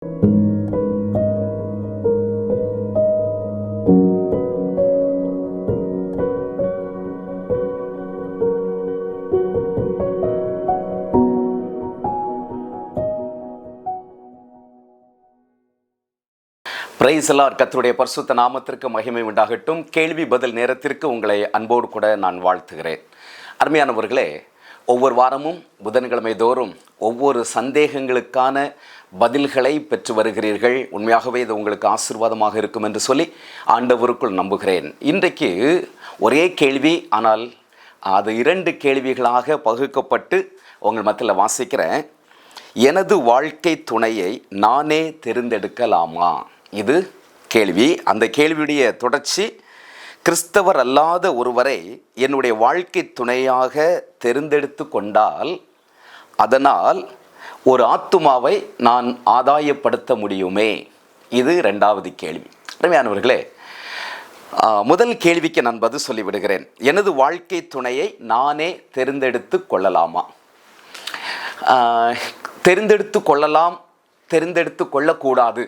Price Lord. கர்த்தருடைய பரிசுத்த நாமத்திற்கு மகிமை உண்டாகட்டும். கேள்வி பதில் நேரத்திற்கு உங்களை அன்போடு கூட நான் வாழ்த்துகிறேன். அருமையானவர்களே, ஒவ்வொரு வாரமும் புதன்கிழமை தோறும் ஒவ்வொரு சந்தேகங்களுக்கான பதில்களை பெற்று வருகிறீர்கள். உண்மையாகவே இது உங்களுக்கு ஆசீர்வாதமாக இருக்கும் என்று சொல்லி ஆண்டவருக்குள் நம்புகிறேன். இன்றைக்கு ஒரே கேள்வி, ஆனால் அது 2 கேள்விகளாக பகுக்கப்பட்டு உங்கள் மத்தியில் வாசிக்கிறேன். எனது வாழ்க்கை துணையை நானே தேர்ந்தெடுக்கலாமா? இது கேள்வி. அந்த கேள்வியுடைய தொடர்ச்சி, கிறிஸ்தவர் அல்லாத ஒருவரை என்னுடைய வாழ்க்கை துணையாக தேர்ந்தெடுத்து கொண்டால் அதனால் ஒரு ஆத்துமாவை நான் ஆதாயப்படுத்த முடியுமே? இது 2வது கேள்வி. அருமையானவர்களே, முதல் கேள்விக்கு நான் பதில் சொல்லிவிடுகிறேன். எனது வாழ்க்கை துணையை நானே தேர்ந்தெடுத்து கொள்ளலாமா? தெரிந்தெடுத்து கொள்ளலாம், தெரிந்தெடுத்து கொள்ளக்கூடாது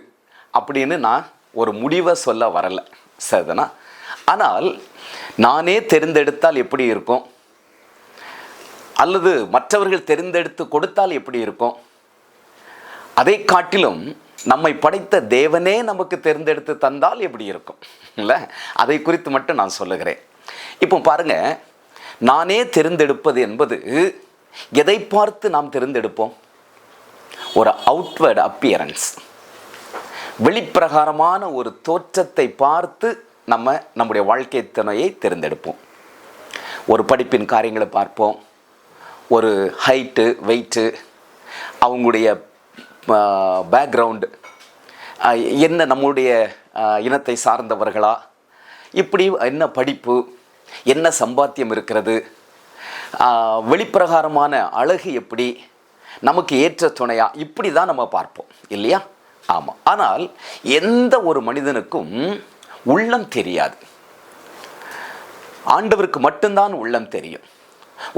அப்படின்னு நான் ஒரு முடிவை சொல்ல வரலை, சரிதானா? ஆனால் நானே தெரிந்தெடுத்தால் எப்படி இருக்கும், அல்லது மற்றவர்கள் தெரிந்தெடுத்து கொடுத்தால் எப்படி இருக்கும்? அதை காட்டிலும் நம்மை படைத்த தேவனே நமக்கு தெரிந்தெடுத்து தந்தால் எப்படி இருக்கும் இல்லை? அதை குறித்து மட்டும் நான் சொல்லுகிறேன். இப்போ பாருங்க, நானே தெரிந்தெடுப்பது என்பது எதை பார்த்து நாம் தெரிந்தெடுப்போம்? ஒரு அவுட்வர்ட் அப்பியரன்ஸ், வெளிப்பிரகாரமான ஒரு தோற்றத்தை பார்த்து நம்முடைய வாழ்க்கை துணையை தேர்ந்தெடுப்போம். ஒரு படிப்பின் காரியங்களை பார்ப்போம், ஒரு ஹைட்டு, வெயிட்டு, அவங்களுடைய பேக்ரவுண்டு என்ன, நம்முடைய இனத்தை சார்ந்தவர்களா, இப்படி என்ன படிப்பு, என்ன சம்பாத்தியம் இருக்கிறது, வெளிப்பிரகாரமான அழகு எப்படி, நமக்கு ஏற்ற துணையா, இப்படி தான் நம்ம பார்ப்போம் இல்லையா? ஆமாம். ஆனால் எந்த ஒரு மனிதனுக்கும் உள்ளம் தெரியாது. ஆண்டவருக்கு மட்டும்தான் உள்ளம் தெரியும்.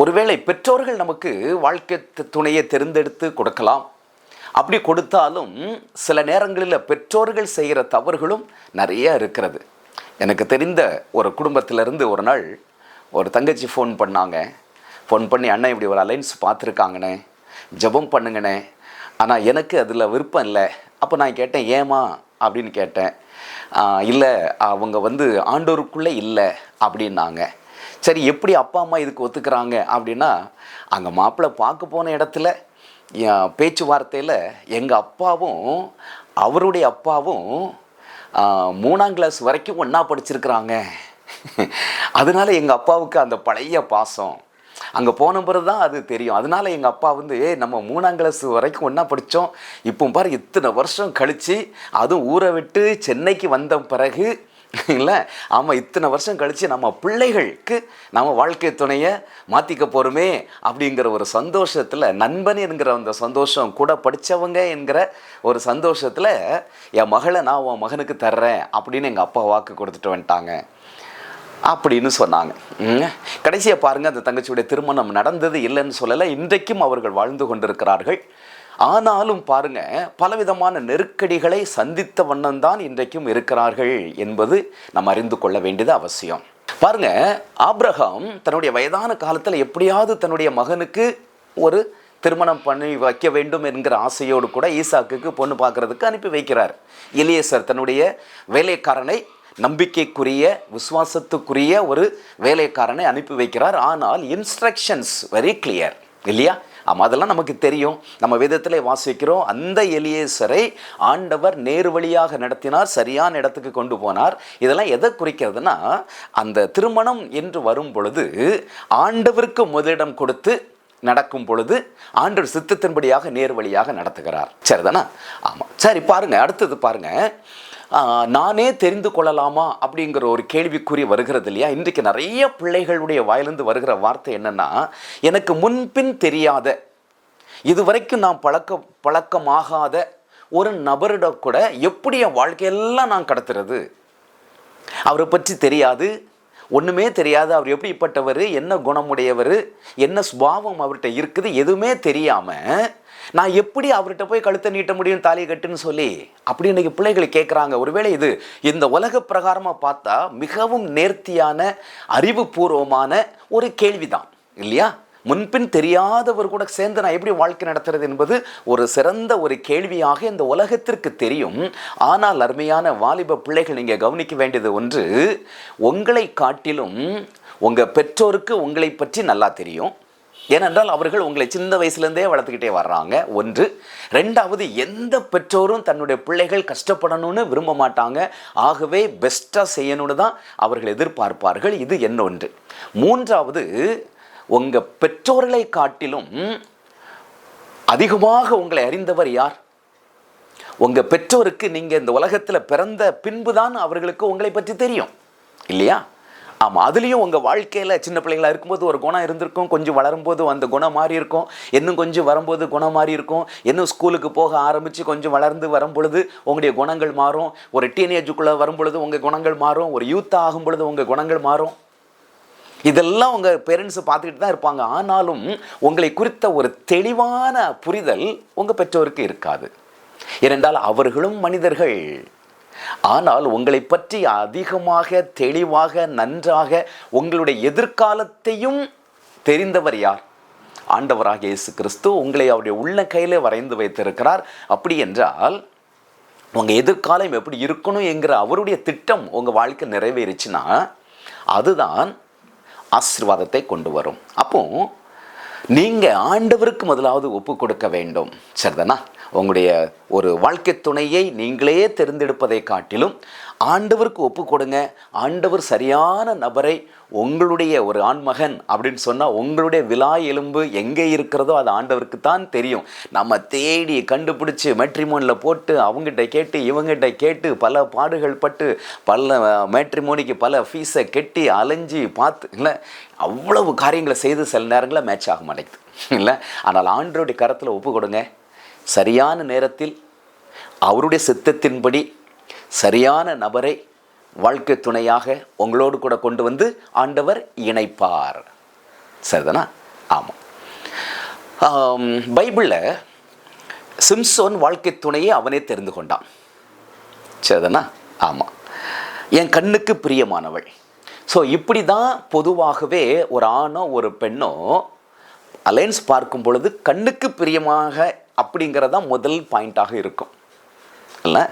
ஒருவேளை பெற்றோர்கள் நமக்கு வாழ்க்கை துணையை தேர்ந்தெடுத்து கொடுக்கலாம். அப்படி கொடுத்தாலும் சில நேரங்களில் பெற்றோர்கள் செய்கிற தவறுகளும் நிறைய இருக்கிறது. எனக்கு தெரிந்த ஒரு குடும்பத்திலிருந்து ஒரு நாள் ஒரு தங்கச்சி ஃபோன் பண்ணாங்க. ஃபோன் பண்ணி, அண்ணன் இப்படி ஒரு அலைன்ஸ் பார்த்துருக்காங்கண்ணே, ஜெபம் பண்ணுங்கண்ணே, ஆனால் எனக்கு அதில் விருப்பம் இல்லை. அப்போ நான் கேட்டேன், ஏமா அப்படின்னு கேட்டேன். இல்லை, அவங்க ஆண்டோருக்குள்ளே இல்லை அப்படின்னாங்க. சரி, எப்படி அப்பா அம்மா இதுக்கு ஒத்துக்கிறாங்க அப்படின்னா, அங்கே மாப்பிள்ளை பார்க்க போன இடத்துல பேச்சுவார்த்தையில் எங்கள் அப்பாவும் அவருடைய அப்பாவும் 3ஆம் கிளாஸ் வரைக்கும் ஒன்றா படிச்சிருக்கிறாங்க. அதனால எங்கள் அப்பாவுக்கு அந்த பழைய பாசம் அங்கே போன பிறகு தான் அது தெரியும். அதனால எங்கள் அப்பா நம்ம 3ஆம் கிளாஸ் வரைக்கும் ஒன்றா படித்தோம், இப்போ பாரு இத்தனை வருஷம் கழித்து, அதுவும் ஊரை விட்டு சென்னைக்கு வந்த பிறகு இல்லை, ஆமாம், இத்தனை வருஷம் கழித்து நம்ம பிள்ளைகளுக்கு நம்ம வாழ்க்கை துணையை மாற்றிக்க போகிறோமே அப்படிங்கிற ஒரு சந்தோஷத்தில், நண்பன் என்கிற அந்த சந்தோஷம், கூட படித்தவங்க என்கிற ஒரு சந்தோஷத்தில் என் மகளை நான் உன் மகனுக்கு தர்றேன் அப்படின்னு எங்கள் அப்பா வாக்கு கொடுத்துட்டு வந்துட்டாங்க அப்படின்னு சொன்னாங்க. கடைசியாக பாருங்கள், அந்த தங்கச்சியுடைய திருமணம் நடந்தது இல்லைன்னு சொல்லலை, இன்றைக்கும் அவர்கள் வாழ்ந்து கொண்டிருக்கிறார்கள். ஆனாலும் பாருங்கள், பலவிதமான நெருக்கடிகளை சந்தித்த வண்ணம்தான் இன்றைக்கும் இருக்கிறார்கள் என்பது நாம் அறிந்து கொள்ள வேண்டியது அவசியம். பாருங்கள், ஆபிரகாம் தன்னுடைய வயதான காலத்தில் எப்படியாவது தன்னுடைய மகனுக்கு ஒரு திருமணம் பண்ணி வைக்க வேண்டும் என்கிற ஆசையோடு கூட ஈசாக்குக்கு பொண்ணு பார்க்கறதுக்கு அனுப்பி வைக்கிறார். எலியேசர் தன்னுடைய வேலைக்காரனை, நம்பிக்கைக்குரிய விசுவாசத்துக்குரிய ஒரு வேலைக்காரனை அனுப்பி வைக்கிறார். ஆனால் இன்ஸ்ட்ரக்ஷன்ஸ் வெரி கிளியர் இல்லையா? ஆமாம், அதெல்லாம் நமக்கு தெரியும், நம்ம வேதத்திலே வாசிக்கிறோம். அந்த எலியேசரை ஆண்டவர் நேரு வழியாக நடத்தினார், சரியான இடத்துக்கு கொண்டு போனார். இதெல்லாம் எதை குறிக்கிறதுனா, அந்த திருமணம் என்று வரும் பொழுது ஆண்டவருக்கு முதலிடம் கொடுத்து நடக்கும் பொழுது ஆண்டவர் சித்தத்தின்படியாக நேர் வழியாக நடத்துகிறார், சரிதானா? ஆமாம். சரி, பாருங்க, அடுத்தது பாருங்க, நானே தெரிந்து கொள்ளலாமா அப்படிங்கிற ஒரு கேள்விக்குறி வருகிறது இல்லையா? இன்றைக்கு நிறைய பிள்ளைகளுடைய வாயிலிருந்து வருகிற வார்த்தை என்னன்னா, எனக்கு முன்பின் தெரியாத, இதுவரைக்கும் நான் பழக்கமாகாத ஒரு நபரிடம் கூட எப்படி என் வாழ்க்கையெல்லாம் நான் கடத்துறது? அவரை பற்றி தெரியாது, ஒன்றுமே தெரியாது. அவர் எப்படிப்பட்டவர், என்ன குணமுடையவர், என்ன சுபாவம் அவர்கிட்ட இருக்குது, எதுவுமே தெரியாமல் நான் எப்படி அவர்கிட்ட போய் கழுத்தை நீட்ட முடியும், தாலி கட்டுன்னு சொல்லி அப்படி இன்னைக்கு பிள்ளைகள் கேட்குறாங்க. ஒருவேளை இது இந்த உலக பிரகாரமாக பார்த்தா மிகவும் நேர்த்தியான அறிவுபூர்வமான ஒரு கேள்விதான் இல்லையா? முன்பின் தெரியாதவர் கூட சேர்ந்து நான் எப்படி வாழ்க்கை நடத்துறது என்பது ஒரு சிறந்த ஒரு கேள்வியாக இந்த உலகத்திற்கு தெரியும். ஆனால் அருமையான வாலிப பிள்ளைகள், நீங்கள் கவனிக்க வேண்டியது ஒன்று, உங்களை காட்டிலும் உங்கள் பெற்றோருக்கு உங்களை பற்றி நல்லா தெரியும். ஏனென்றால் அவர்கள் உங்களை சின்ன வயசுலேருந்தே வளர்த்துக்கிட்டே வர்றாங்க. ஒன்று. ரெண்டாவது, எந்த பெற்றோரும் தன்னுடைய பிள்ளைகள் கஷ்டப்படணும்னு விரும்ப மாட்டாங்க. ஆகவே பெஸ்ட்டாக செய்யணும்னு தான் அவர்கள் எதிர்பார்ப்பார்கள். இது இன்னொன்று. மூன்றாவது, உங்கள் பெற்றோர்களை காட்டிலும் அதிகமாக உங்களை அறிந்தவர் யார்? உங்கள் பெற்றோருக்கு நீங்கள் இந்த உலகத்தில் பிறந்த பின்புதான் அவர்களுக்கு உங்களை பற்றி தெரியும் இல்லையா? ஆமாம். அதுலேயும் உங்கள் வாழ்க்கையில் சின்ன பிள்ளைங்களாக இருக்கும்போது ஒரு குணம் இருந்திருக்கும், கொஞ்சம் வளரும்போது அந்த குணம் மாறி இருக்கும், இன்னும் கொஞ்சம் வரும்போது குணம் மாறி இருக்கும், இன்னும் ஸ்கூலுக்கு போக ஆரம்பித்து கொஞ்சம் வளர்ந்து வரும் பொழுது உங்களுடைய குணங்கள் மாறும், ஒரு டீனேஜுக்குள்ளே வரும் பொழுது உங்கள் குணங்கள் மாறும், ஒரு யூத்தாக ஆகும் பொழுது உங்கள் குணங்கள் மாறும். இதெல்லாம் உங்கள் பேரண்ட்ஸை பார்த்துக்கிட்டு தான் இருப்பாங்க. ஆனாலும் உங்களை குறித்த ஒரு தெளிவான புரிதல் உங்கள் பெற்றோருக்கு இருக்காது. ஏனென்றால் அவர்களும் மனிதர்கள். ஆனால் உங்களை பற்றி அதிகமாக தெளிவாக நன்றாக உங்களுடைய எதிர்காலத்தையும் தெரிந்தவர் யார்? ஆண்டவராகிய இயேசு கிறிஸ்து உங்களை அவருடைய உள்ள கையிலே வரைந்து வைத்திருக்கிறார். அப்படி என்றால் உங்கள் எதிர்காலம் எப்படி இருக்கணும் என்கிற அவருடைய திட்டம் உங்கள் வாழ்க்கை நிறைவேறிச்சுன்னா அதுதான் ஆசீர்வாதத்தை கொண்டு வரும். அப்போ நீங்கள் ஆண்டவருக்கு முதலாவது ஒப்பு கொடுக்க வேண்டும். சரிதானா? உங்களுடைய ஒரு வாழ்க்கை துணையை நீங்களே தேர்ந்தெடுப்பதை காட்டிலும் ஆண்டவருக்கு ஒப்பு கொடுங்க. ஆண்டவர் சரியான நபரை, உங்களுடைய ஒரு ஆண்மகன் அப்படின்னு சொன்னால் உங்களுடைய விலா எலும்பு எங்கே இருக்கிறதோ அது ஆண்டவருக்கு தான் தெரியும். நம்ம தேடி கண்டுபிடிச்சி மேட்ரிமோனியில் போட்டு அவங்ககிட்ட கேட்டு இவங்ககிட்ட கேட்டு பல பாடுகள் பட்டு பல மேட்ரிமோனிக்கு பல ஃபீஸை கெட்டி அலைஞ்சி பார்த்து இல்லை, அவ்வளவு காரியங்களை செய்து சில நேரங்களில் மேட்ச் ஆக மாட்டேங்குது இல்லை. ஆனால் ஆண்டவருடைய கரத்தில் ஒப்பு கொடுங்க. சரியான நேரத்தில் அவருடைய சித்தத்தின்படி சரியான நபரை வாழ்க்கை துணையாக உங்களோடு கூட கொண்டு வந்து ஆண்டவர் இணைப்பார். சரிதானா? ஆமாம். பைபிளில் சிம்சோன் வாழ்க்கை துணையை அவனே தெரிந்து கொண்டான். சரிதானா? ஆமாம். என் கண்ணுக்கு பிரியமானவள். ஸோ இப்படி தான் பொதுவாகவே ஒரு ஆணோ ஒரு பெண்ணோ அலைன்ஸ் பார்க்கும் பொழுது கண்ணுக்கு பிரியமாக அப்படிங்கிறதான் முதல் பாயிண்டாக இருக்கும் இல்லை.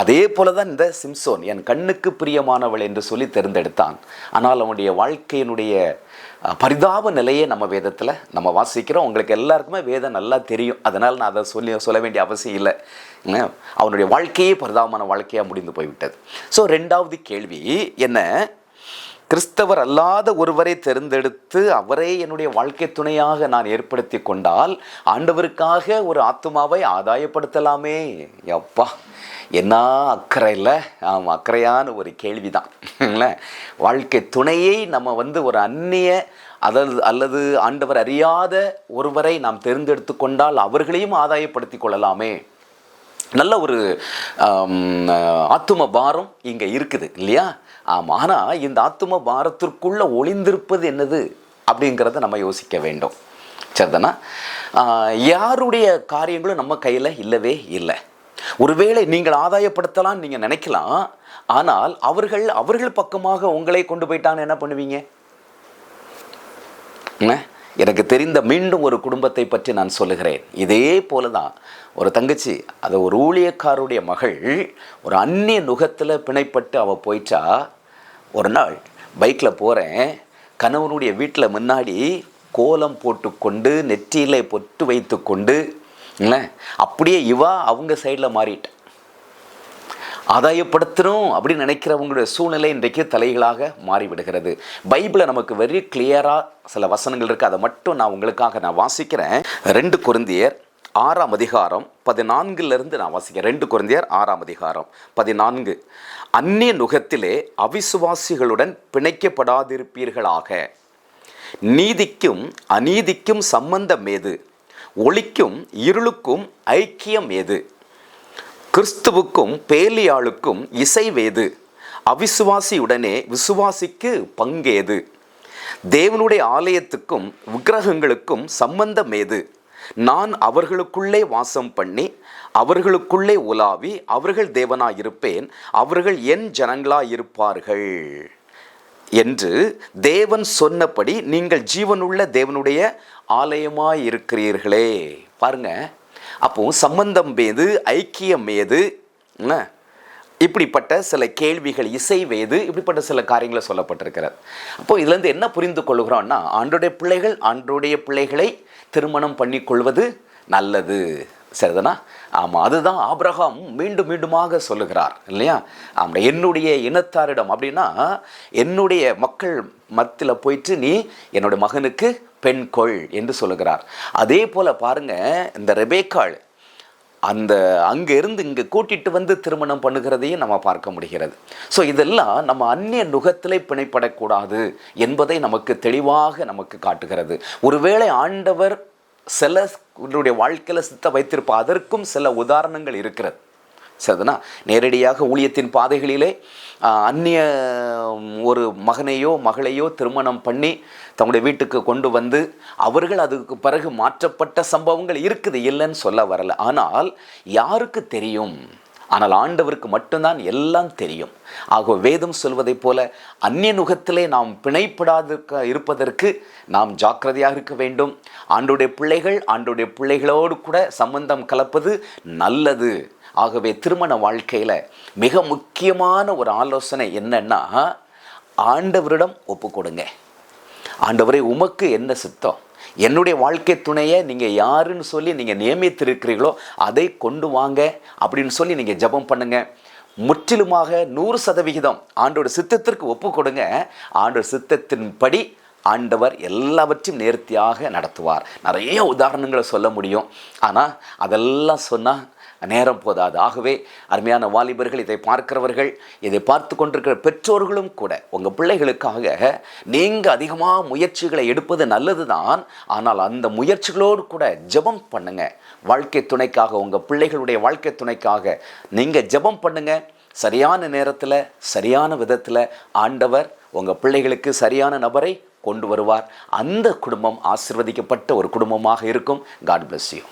அதே போல தான் இந்த சிம்சோன் என் கண்ணுக்கு பிரியமானவள் என்று சொல்லி தேர்ந்தெடுத்தான். ஆனால் அவனுடைய வாழ்க்கையினுடைய பரிதாப நிலையை நம்ம வேதத்தில் நம்ம வாசிக்கிறோம். உங்களுக்கு எல்லாருக்குமே வேதம் நல்லா தெரியும், அதனால் நான் அதை சொல்ல வேண்டிய அவசியம் இல்லை. அவனுடைய வாழ்க்கையே பரிதாபமான வாழ்க்கையாக முடிந்து போய்விட்டது. ஸோ ரெண்டாவது கேள்வி என்ன? கிறிஸ்தவர் அல்லாத ஒருவரை தேர்ந்தெடுத்து அவரை என்னுடைய வாழ்க்கை துணையாக நான் ஏற்படுத்தி கொண்டால் ஆண்டவருக்காக ஒரு ஆத்துமாவை ஆதாயப்படுத்தலாமே. அப்பா, என்ன அக்கறை இல்லை? ஆமாம், அக்கறையான ஒரு கேள்வி தான் இல்லை. வாழ்க்கை துணையை நம்ம ஒரு அந்நிய அல்லது ஆண்டவர் அறியாத ஒருவரை நாம் தேர்ந்தெடுத்து கொண்டால் அவர்களையும் ஆதாயப்படுத்தி கொள்ளலாமே. நல்ல ஒரு ஆத்தும பாரம் இங்கே இருக்குது இல்லையா? ஆமாம். ஆனால் இந்த ஆத்தும பாரத்திற்குள்ளே ஒளிந்திருப்பது என்னது அப்படிங்கிறத நம்ம யோசிக்க வேண்டும். சரிதானா? யாருடைய காரியங்களும் நம்ம கையில் இல்லவே இல்லை. ஒருவேளை நீங்கள் ஆதாயப்படுத்தலாம்னு நீங்கள் நினைக்கலாம். ஆனால் அவர்கள் பக்கமாக உங்களை கொண்டு போயிட்டான்னு என்ன பண்ணுவீங்க? எனக்கு தெரிந்த மீண்டும் ஒரு குடும்பத்தை பற்றி நான் சொல்லுகிறேன். இதே போல தான் ஒரு தங்கச்சி, அது ஒரு ஊழியக்காருடைய மகள், ஒரு அந்நிய நுகத்தில் பிணைப்பட்டு அவள் போயிட்டா. ஒரு நாள் பைக்கில் போகிறேன், கணவனுடைய வீட்டில் முன்னாடி கோலம் போட்டுக்கொண்டு நெற்றியிலே பொட்டு வைத்து கொண்டு இல்லை, அப்படியே அவங்க சைடில் மாறிட்ட. ஆதாயப்படுத்தணும் அப்படின்னு நினைக்கிறவங்களுடைய சூழ்நிலை இன்றைக்கு தலைகளாக மாறிவிடுகிறது. பைபிளை நமக்கு வெரி கிளியராக சில வசனங்கள் இருக்குது. அதை மட்டும் நான் உங்களுக்காக வாசிக்கிறேன். 2 கொரிந்தியர் 6ஆம் அதிகாரம் 14 நான் வாசிக்கிறேன். 2 கொரிந்தியர் 6ஆம் அதிகாரம் 14. அந்நிய நுகத்திலே அவிசுவாசிகளுடன் பிணைக்கப்படாதிருப்பீர்களாக. நீதிக்கும் அநீதிக்கும் சம்பந்தம் ஏது? ஒளிக்கும் இருளுக்கும் ஐக்கியம் ஏது? கிறிஸ்துவுக்கும் பேலியாளுக்கும் இசைவேது? அவிசுவாசியுடனே விசுவாசிக்கு பங்கேது? தேவனுடைய ஆலயத்துக்கும் விக்கிரகங்களுக்கும் சம்பந்தம் ஏது? நான் அவர்களுக்குள்ளே வாசம் பண்ணி அவர்களுக்குள்ளே உலாவி அவர்கள் தேவனாயிருப்பேன், அவர்கள் என் ஜனங்களாயிருப்பார்கள் என்று தேவன் சொன்னபடி நீங்கள் ஜீவனுள்ள தேவனுடைய ஆலயமாயிருக்கிறீர்களே. பாருங்க, அப்போ சம்பந்தம் ஏது, ஐக்கியம் ஏது, இப்படிப்பட்ட சில கேள்விகள், இசைவேது, இப்படிப்பட்ட சில காரியங்களை சொல்லப்பட்டிருக்கிறது. அப்போ இதுலேருந்து என்ன புரிந்து கொள்கிறோம்னா, ஆண்டோடைய பிள்ளைகளை திருமணம் பண்ணி கொள்வது நல்லது. சரிதானா? ஆமாம், அதுதான் ஆபிரகாம் மீண்டும் மீண்டுமாக சொல்லுகிறார் இல்லையா? ஆமாம், என்னுடைய இனத்தாரிடம் அப்படின்னா என்னுடைய மக்கள் மத்தியில் போயிட்டு நீ என்னுடைய மகனுக்கு பெண் கொள் என்று சொல்லுகிறார். அதே போல் பாருங்க, இந்த ரெபேக்காள் அங்கே இருந்து இங்கே கூட்டிட்டு வந்து திருமணம் பண்ணுகிறதையும் நம்ம பார்க்க முடிகிறது. ஸோ இதெல்லாம் நம்ம அந்நிய நுகத்திலே பிணைப்படக்கூடாது என்பதை நமக்கு தெளிவாக நமக்கு காட்டுகிறது. ஒருவேளை ஆண்டவர் சிலருடைய வாழ்க்கையில் சித்த வைத்திருப்ப, அதற்கும் சில உதாரணங்கள் இருக்கிறது. சரிதுனா? நேரடியாக ஊழியத்தின் பாதைகளிலே அந்நிய ஒரு மகனையோ மகளையோ திருமணம் பண்ணி தங்களுடைய வீட்டுக்கு கொண்டு வந்து அவர்கள் அதுக்கு பிறகு மாற்றப்பட்ட சம்பவங்கள் இருக்குது, இல்லைன்னு சொல்ல வரல. ஆனால் யாருக்கு தெரியும்? ஆனால் ஆண்டவருக்கு மட்டும்தான் எல்லாம் தெரியும். ஆக வேதம் சொல்வதை போல அந்நிய நுகத்திலே நாம் பிணைப்படாது இருப்பதற்கு நாம் ஜாக்கிரதையாக இருக்க வேண்டும். ஆண்டோடைய பிள்ளைகளோடு கூட சம்பந்தம் கலப்பது நல்லது. ஆகவே திருமண வாழ்க்கையில் மிக முக்கியமான ஒரு ஆலோசனை என்னன்னா, ஆண்டவரிடம் ஒப்பு கொடுங்க. ஆண்டவரே, உமக்கு என்ன சித்தம்? என்னுடைய வாழ்க்கை துணையை நீங்கள் யாருன்னு சொல்லி நீங்கள் நியமித்திருக்கிறீர்களோ அதை கொண்டு வாங்க அப்படின்னு சொல்லி நீங்கள் ஜெபம் பண்ணுங்க. முற்றிலுமாக 100% ஆண்டோட சித்தத்திற்கு ஒப்பு கொடுங்க. ஆண்டோட சித்தத்தின்படி ஆண்டவர் எல்லாவற்றையும் நேர்த்தியாக நடத்துவார். நிறைய உதாரணங்களை சொல்ல முடியும், ஆனால் அதெல்லாம் சொன்னால் நேரம் போதாது. ஆகவே அருமையான வாலிபர்கள், இதை பார்க்கிறவர்கள், இதை பார்த்து கொண்டிருக்கிற பெற்றோர்களும் கூட உங்கள் பிள்ளைகளுக்காக நீங்கள் அதிகமாக முயற்சிகளை எடுப்பது நல்லது தான். ஆனால் அந்த முயற்சிகளோடு கூட ஜெபம் பண்ணுங்க. வாழ்க்கை துணைக்காக, உங்கள் பிள்ளைகளுடைய வாழ்க்கை துணைக்காக நீங்கள் ஜெபம் பண்ணுங்க. சரியான நேரத்தில் சரியான விதத்தில் ஆண்டவர் உங்கள் பிள்ளைகளுக்கு சரியான நபரை கொண்டு வருவார். அந்த குடும்பம் ஆசீர்வதிக்கப்பட்ட ஒரு குடும்பமாக இருக்கும். God bless you.